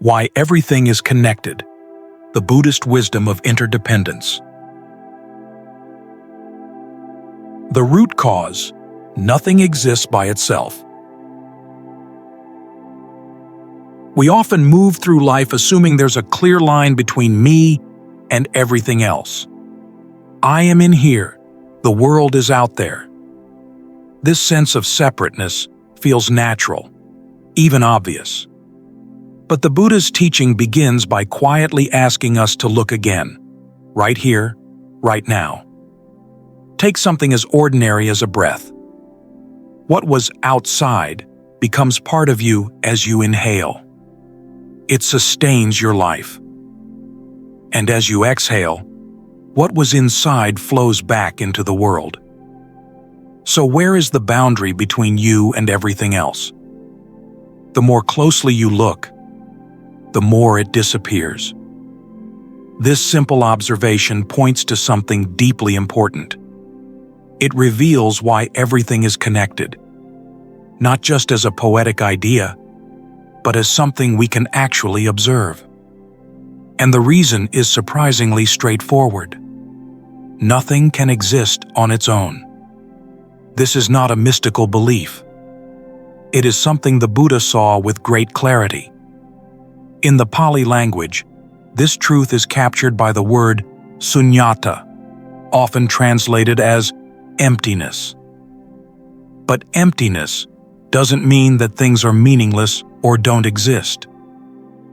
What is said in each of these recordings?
Why everything is connected. The Buddhist wisdom of interdependence. The root cause: nothing exists by itself. We often move through life assuming there's a clear line between me and everything else. I am in here, the world is out there. This sense of separateness feels natural, even obvious. But the Buddha's teaching begins by quietly asking us to look again, right here, right now. Take something as ordinary as a breath. What was outside becomes part of you as you inhale. It sustains your life. And as you exhale, what was inside flows back into the world. So where is the boundary between you and everything else? The more closely you look, the more it disappears. This simple observation points to something deeply important. It reveals why everything is connected, not just as a poetic idea, but as something we can actually observe. And the reason is surprisingly straightforward. Nothing can exist on its own. This is not a mystical belief. It is something the Buddha saw with great clarity. In the Pali language, this truth is captured by the word Suññatā, often translated as emptiness. But emptiness doesn't mean that things are meaningless or don't exist.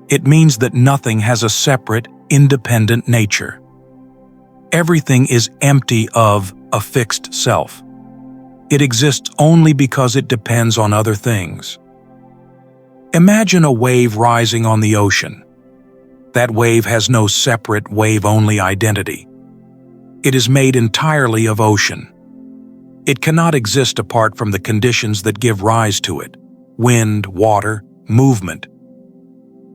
It means that nothing has a separate, independent nature. Everything is empty of a fixed self. It exists only because it depends on other things. Imagine a wave rising on the ocean. That wave has no separate wave-only identity. It is made entirely of ocean. It cannot exist apart from the conditions that give rise to it: wind, water, movement.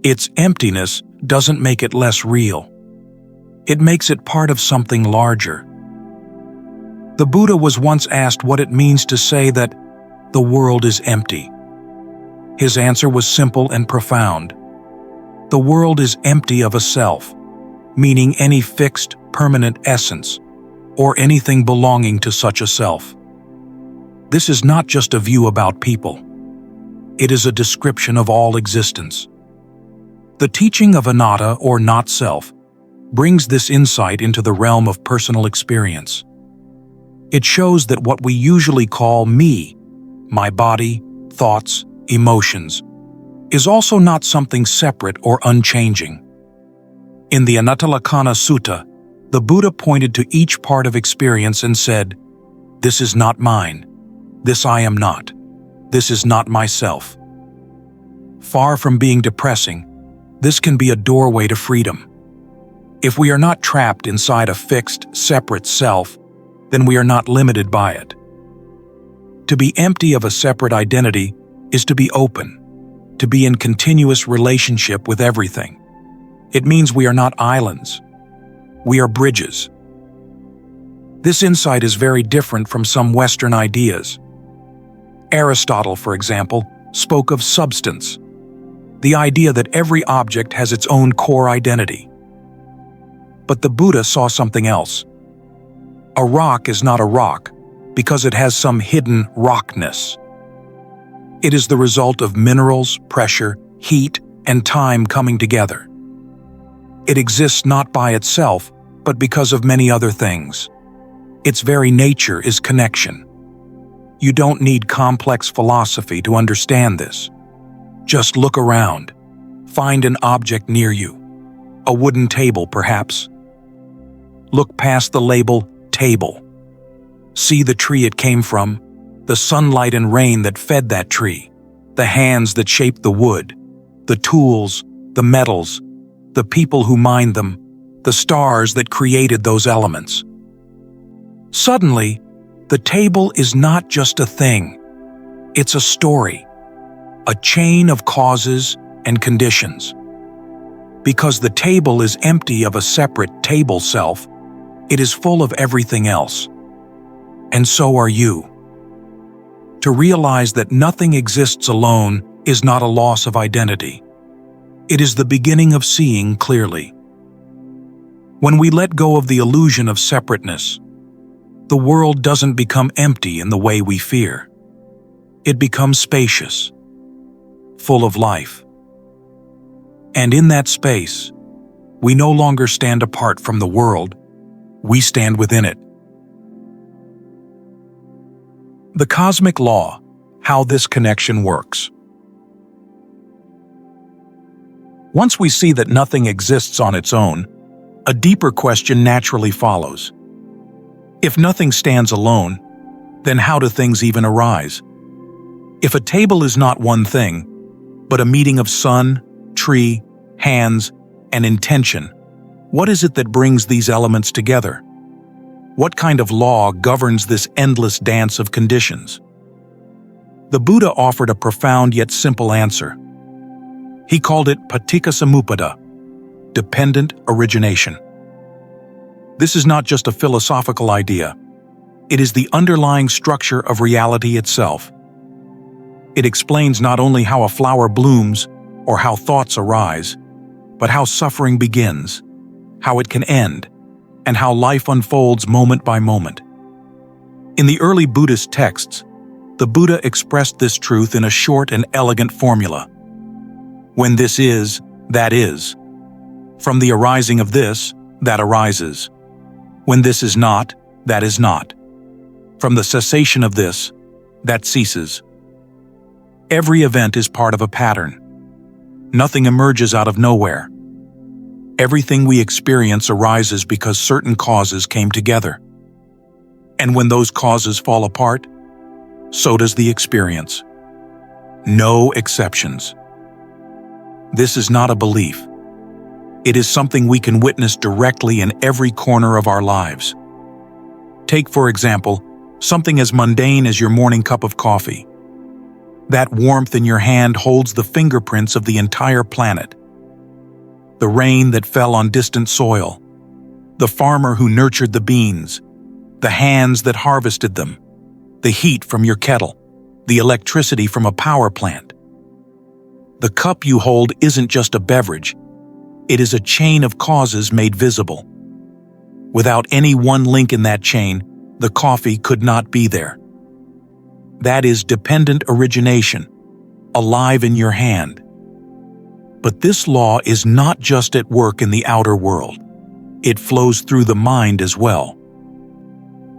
Its emptiness doesn't make it less real. It makes it part of something larger. The Buddha was once asked what it means to say that the world is empty. His answer was simple and profound. The world is empty of a self, meaning any fixed, permanent essence, or anything belonging to such a self. This is not just a view about people. It is a description of all existence. The teaching of Anattā, or not-self, brings this insight into the realm of personal experience. It shows that what we usually call me, my body, thoughts, emotions, is also not something separate or unchanging. In the Anattā Sutta, the Buddha pointed to each part of experience and said, "This is not mine. This I am not. This is not myself." Far from being depressing, this can be a doorway to freedom. If we are not trapped inside a fixed, separate self, then we are not limited by it. To be empty of a separate identity is to be open, to be in continuous relationship with everything. It means we are not islands. We are bridges. This insight is very different from some Western ideas. Aristotle, for example, spoke of substance, the idea that every object has its own core identity. But the Buddha saw something else. A rock is not a rock because it has some hidden rockness. It is the result of minerals, pressure, heat, and time coming together. It exists not by itself, but because of many other things. Its very nature is connection. You don't need complex philosophy to understand this. Just look around. Find an object near you. A wooden table, perhaps. Look past the label table. See the tree it came from, the sunlight and rain that fed that tree, the hands that shaped the wood, the tools, the metals, the people who mined them, the stars that created those elements. Suddenly, the table is not just a thing. It's a story, a chain of causes and conditions. Because the table is empty of a separate table self, it is full of everything else. And so are you. To realize that nothing exists alone is not a loss of identity. It is the beginning of seeing clearly. When we let go of the illusion of separateness, the world doesn't become empty in the way we fear. It becomes spacious, full of life. And in that space, we no longer stand apart from the world, we stand within it. The cosmic law, how this connection works. Once we see that nothing exists on its own, a deeper question naturally follows. If nothing stands alone, then how do things even arise? If a table is not one thing, but a meeting of sun, tree, hands, and intention, what is it that brings these elements together? What kind of law governs this endless dance of conditions? The Buddha offered a profound yet simple answer. He called it Paṭiccasamuppāda, dependent origination. This is not just a philosophical idea. It is the underlying structure of reality itself. It explains not only how a flower blooms or how thoughts arise, but how suffering begins, how it can end, and how life unfolds moment by moment. In the early Buddhist texts, the Buddha expressed this truth in a short and elegant formula. When this is, that is. From the arising of this, that arises. When this is not, that is not. From the cessation of this, that ceases. Every event is part of a pattern. Nothing emerges out of nowhere. Everything we experience arises because certain causes came together. And when those causes fall apart, so does the experience. No exceptions. This is not a belief. It is something we can witness directly in every corner of our lives. Take, for example, something as mundane as your morning cup of coffee. That warmth in your hand holds the fingerprints of the entire planet. The rain that fell on distant soil, the farmer who nurtured the beans, the hands that harvested them, the heat from your kettle, the electricity from a power plant. The cup you hold isn't just a beverage. It is a chain of causes made visible. Without any one link in that chain, the coffee could not be there. That is dependent origination, alive in your hand. But this law is not just at work in the outer world. It flows through the mind as well.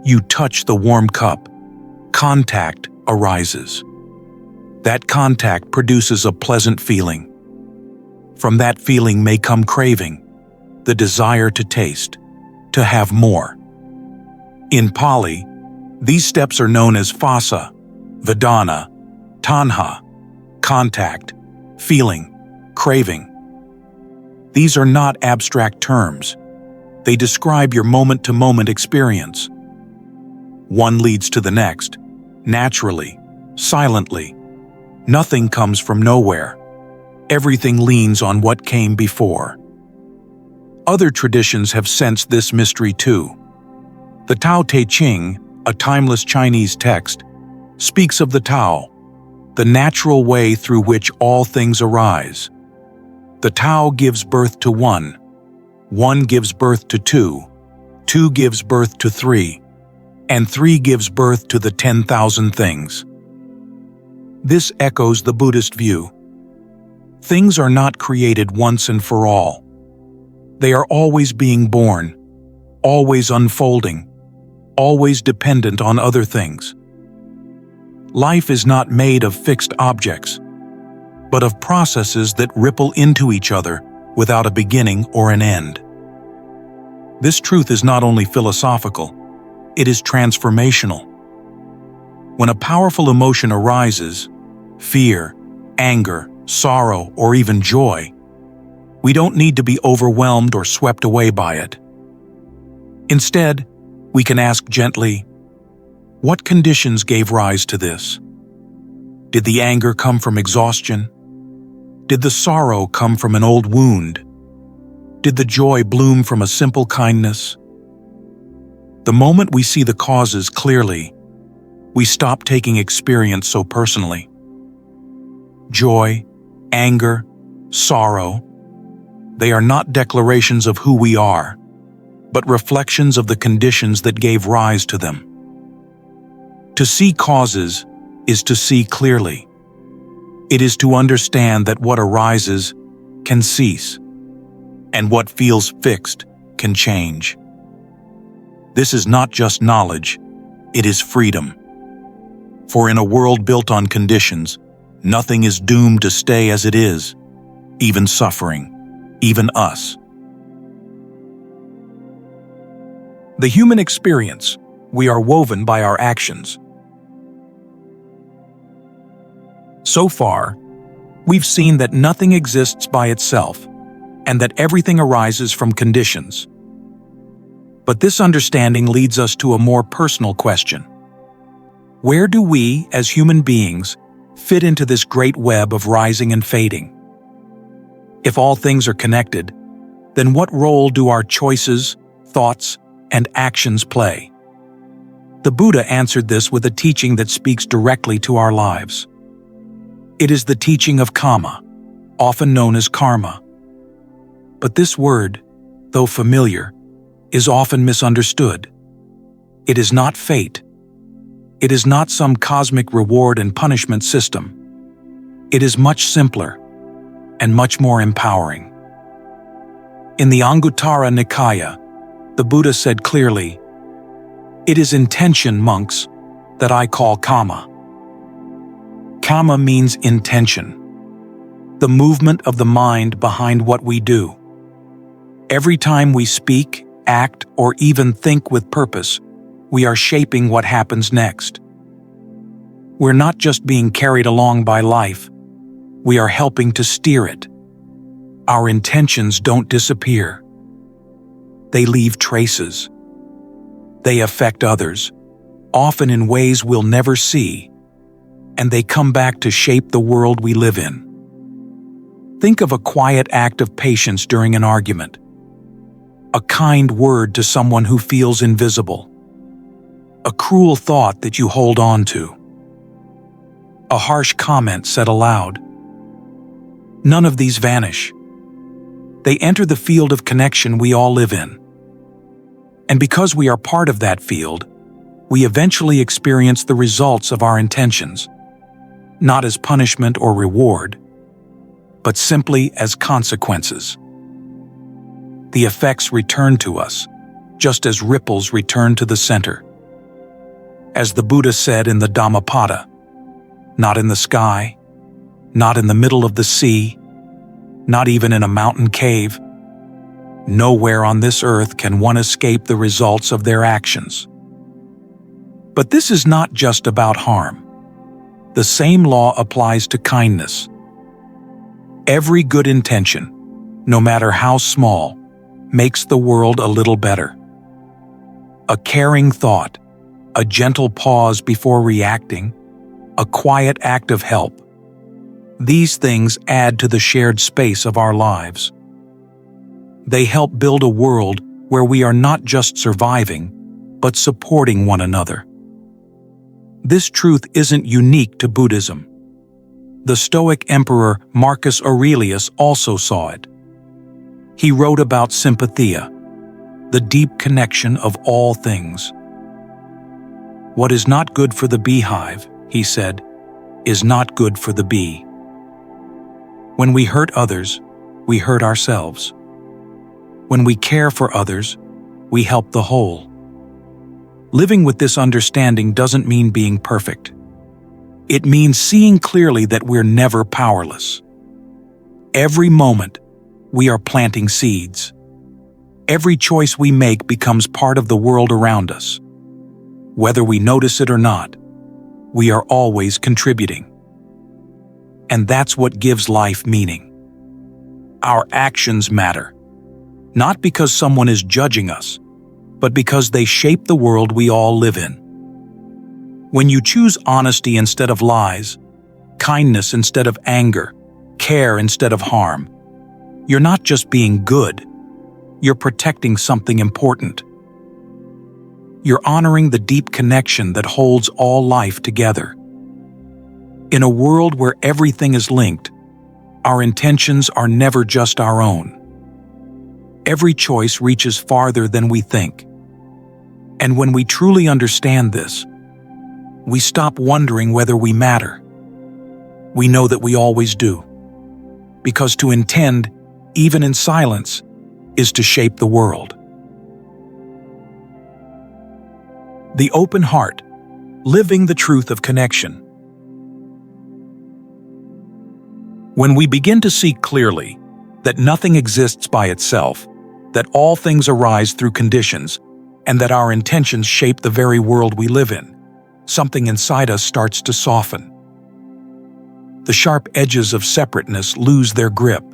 You touch the warm cup. Contact arises. That contact produces a pleasant feeling. From that feeling may come craving, the desire to taste, to have more. In Pali, these steps are known as phassa, vedana, tanha, contact, feeling, craving. These are not abstract terms. They describe your moment-to-moment experience. One leads to the next, naturally, silently. Nothing comes from nowhere. Everything leans on what came before. Other traditions have sensed this mystery too. The Tao Te Ching, a timeless Chinese text, speaks of the Tao, the natural way through which all things arise. The Tao gives birth to one gives birth to two gives birth to three, and three gives birth to the 10,000 things. This echoes the Buddhist view. Things are not created once and for all. They are always being born, always unfolding, always dependent on other things. Life is not made of fixed objects, but of processes that ripple into each other without a beginning or an end. This truth is not only philosophical, it is transformational. When a powerful emotion arises, fear, anger, sorrow, or even joy, we don't need to be overwhelmed or swept away by it. Instead, we can ask gently, what conditions gave rise to this? Did the anger come from exhaustion? Did the sorrow come from an old wound? Did the joy bloom from a simple kindness? The moment we see the causes clearly, we stop taking experience so personally. Joy, anger, sorrow. They are not declarations of who we are, but reflections of the conditions that gave rise to them. To see causes is to see clearly. It is to understand that what arises can cease, and what feels fixed can change. This is not just knowledge, it is freedom. For in a world built on conditions, nothing is doomed to stay as it is, even suffering, even us. The human experience, we are woven by our actions. So far, we've seen that nothing exists by itself, and that everything arises from conditions. But this understanding leads us to a more personal question. Where do we, as human beings, fit into this great web of rising and fading? If all things are connected, then what role do our choices, thoughts, and actions play? The Buddha answered this with a teaching that speaks directly to our lives. It is the teaching of kamma, often known as karma. But this word, though familiar, is often misunderstood. It is not fate. It is not some cosmic reward and punishment system. It is much simpler and much more empowering. In the Anguttara Nikaya, the Buddha said clearly, "It is intention, monks, that I call kamma." Kamma means intention, the movement of the mind behind what we do. Every time we speak, act, or even think with purpose, we are shaping what happens next. We're not just being carried along by life, we are helping to steer it. Our intentions don't disappear. They leave traces. They affect others, often in ways we'll never see, and they come back to shape the world we live in. Think of a quiet act of patience during an argument, a kind word to someone who feels invisible, a cruel thought that you hold on to, a harsh comment said aloud. None of these vanish. They enter the field of connection we all live in. And because we are part of that field, we eventually experience the results of our intentions, not as punishment or reward, but simply as consequences. The effects return to us, just as ripples return to the center. As the Buddha said in the Dhammapada, not in the sky, not in the middle of the sea, not even in a mountain cave, nowhere on this earth can one escape the results of their actions. But this is not just about harm. The same law applies to kindness. Every good intention, no matter how small, makes the world a little better. A caring thought, a gentle pause before reacting, a quiet act of help. These things add to the shared space of our lives. They help build a world where we are not just surviving, but supporting one another. This truth isn't unique to Buddhism. The Stoic Emperor Marcus Aurelius also saw it. He wrote about sympathia, the deep connection of all things. What is not good for the beehive, he said, is not good for the bee. When we hurt others, we hurt ourselves. When we care for others, we help the whole. Living with this understanding doesn't mean being perfect. It means seeing clearly that we're never powerless. Every moment, we are planting seeds. Every choice we make becomes part of the world around us. Whether we notice it or not, we are always contributing. And that's what gives life meaning. Our actions matter, not because someone is judging us, but because they shape the world we all live in. When you choose honesty instead of lies, kindness instead of anger, care instead of harm, you're not just being good, you're protecting something important. You're honoring the deep connection that holds all life together. In a world where everything is linked, our intentions are never just our own. Every choice reaches farther than we think. And when we truly understand this, we stop wondering whether we matter. We know that we always do. Because to intend, even in silence, is to shape the world. The open heart, living the truth of connection. When we begin to see clearly that nothing exists by itself, that all things arise through conditions, and that our intentions shape the very world we live in, something inside us starts to soften. The sharp edges of separateness lose their grip.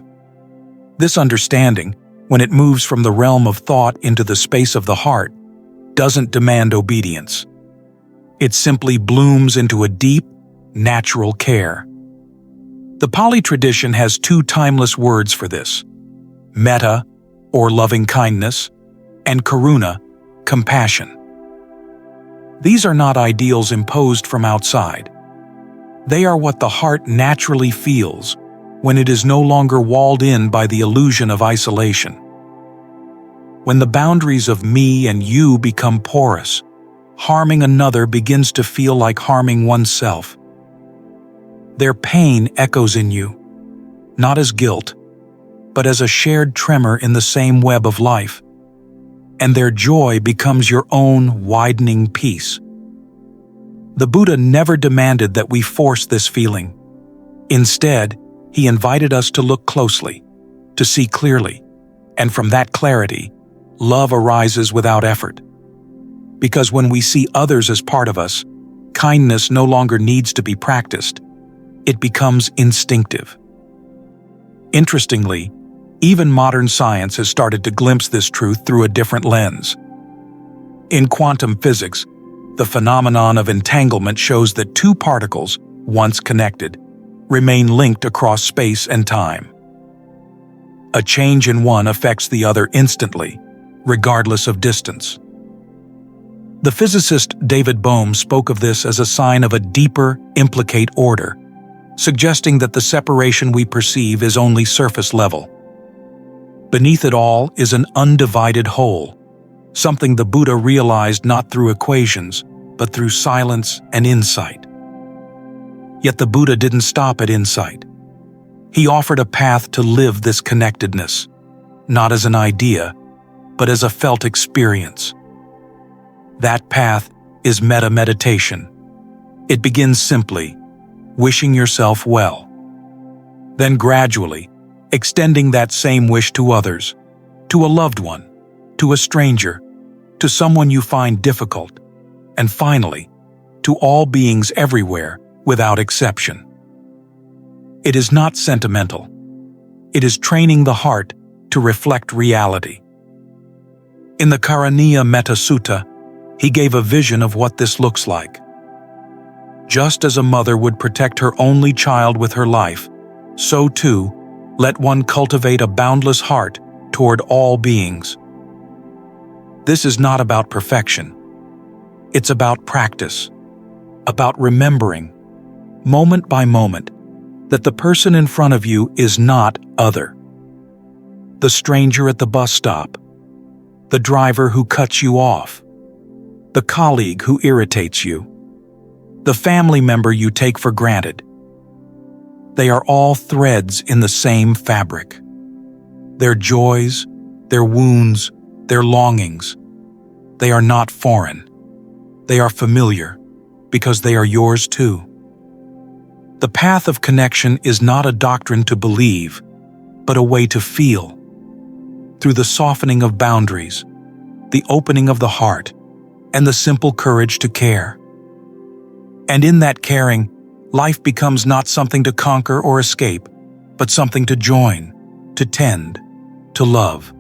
This understanding, when it moves from the realm of thought into the space of the heart, doesn't demand obedience. It simply blooms into a deep, natural care. The Pali tradition has two timeless words for this: metta, or loving kindness, and karuna, compassion. These are not ideals imposed from outside. They are what the heart naturally feels when it is no longer walled in by the illusion of isolation. When the boundaries of me and you become porous, harming another begins to feel like harming oneself. Their pain echoes in you, not as guilt, but as a shared tremor in the same web of life, and their joy becomes your own widening peace. The Buddha never demanded that we force this feeling. Instead, he invited us to look closely, to see clearly, and from that clarity, love arises without effort. Because when we see others as part of us, kindness no longer needs to be practiced. It becomes instinctive. Interestingly, even modern science has started to glimpse this truth through a different lens. In quantum physics, the phenomenon of entanglement shows that two particles, once connected, remain linked across space and time. A change in one affects the other instantly, regardless of distance. The physicist David Bohm spoke of this as a sign of a deeper, implicate order, suggesting that the separation we perceive is only surface level. Beneath it all is an undivided whole, something the Buddha realized not through equations, but through silence and insight. Yet the Buddha didn't stop at insight. He offered a path to live this connectedness, not as an idea, but as a felt experience. That path is metta meditation. It begins simply, wishing yourself well. Then gradually, extending that same wish to others, to a loved one, to a stranger, to someone you find difficult, and finally, to all beings everywhere without exception. It is not sentimental. It is training the heart to reflect reality. In the Karaniya Metta Sutta, he gave a vision of what this looks like. Just as a mother would protect her only child with her life, so too, let one cultivate a boundless heart toward all beings. This is not about perfection. It's about practice, about remembering, moment by moment, that the person in front of you is not other. The stranger at the bus stop, the driver who cuts you off, the colleague who irritates you, the family member you take for granted. They are all threads in the same fabric. Their joys, their wounds, their longings, they are not foreign. They are familiar because they are yours too. The path of connection is not a doctrine to believe, but a way to feel. Through the softening of boundaries, the opening of the heart, and the simple courage to care. And in that caring, life becomes not something to conquer or escape, but something to join, to tend, to love.